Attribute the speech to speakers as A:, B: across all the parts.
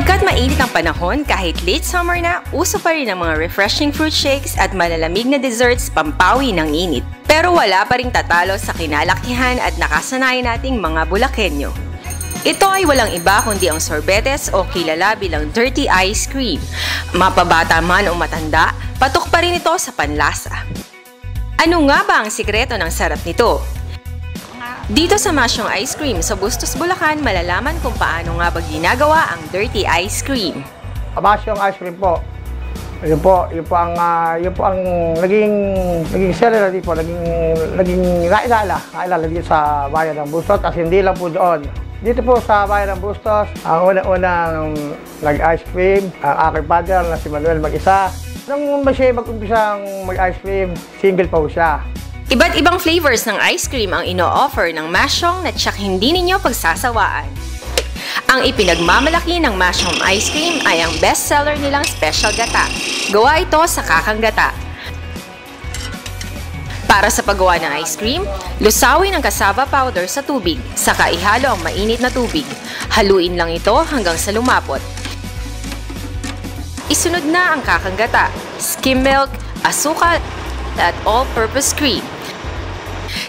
A: Pagkat mainit ang panahon, kahit late summer na, uso pa rin ang mga refreshing fruit shakes at malalamig na desserts pampawi ng init. Pero wala pa ring tatalo sa kinalakihan at nakasanayan nating mga Bulakenyo. Ito ay walang iba kundi ang sorbetes o kilala bilang dirty ice cream. Mapabata man o matanda, patok pa rin ito sa panlasa. Ano nga ba ang sikreto ng sarap nito? Dito sa Masyong Ice Cream sa Bustos, Bulacan, malalaman kung paano nga ba ginagawa ang dirty ice cream.
B: Masyong Ice Cream po. Yun po ang naging seller dito, naging nailala dito sa bayan ng Bustos, at hindi lang po doon. Dito po sa bayan ng Bustos, ang unang nag-ice cream, ang aking father na si Manuel mag-isa. Nung siya mag-umpisang mag-ice cream, single po siya.
A: Iba't ibang flavors ng ice cream ang ino-offer ng Masyong na tiyak hindi ninyo pagsasawaan. Ang ipinagmamalaki ng Masyong Ice Cream ay ang bestseller nilang Special Gata. Gawa ito sa kakang gata. Para sa paggawa ng ice cream, lusawin ang cassava powder sa tubig, saka ihalo ang mainit na tubig. Haluin lang ito hanggang sa lumapot. Isunod na ang kakang gata, skim milk, asukal, at all-purpose cream.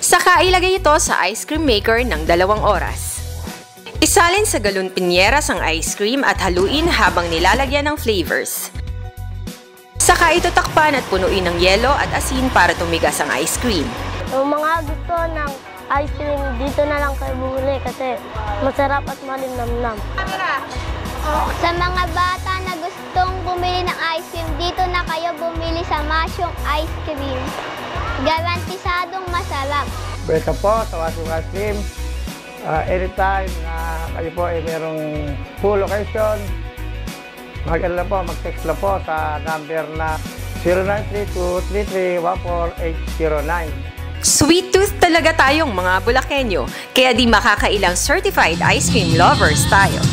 A: Saka ilagay ito sa ice cream maker ng 2 oras. Isalin sa galon pinyeras ang ice cream at haluin habang nilalagyan ng flavors. Saka ito takpan at punuin ng yelo at asin para tumigas ang ice cream.
C: Yung mga gusto ng ice cream, dito na lang kayo bumili kasi masarap at malinamnam.
D: Sa mga bata na gustong bumili ng ice cream, dito na kayo bumili sa Masyong Ice Cream. Garantisadong masarap.
B: Welcome po sa Masyong Ice Cream. Anytime na kayo po ay merong full location, mag-text lang po sa number na 0932331489.
A: Sweet tooth talaga tayong mga Bulakenyo, kaya di makakailang certified ice cream lovers tayo.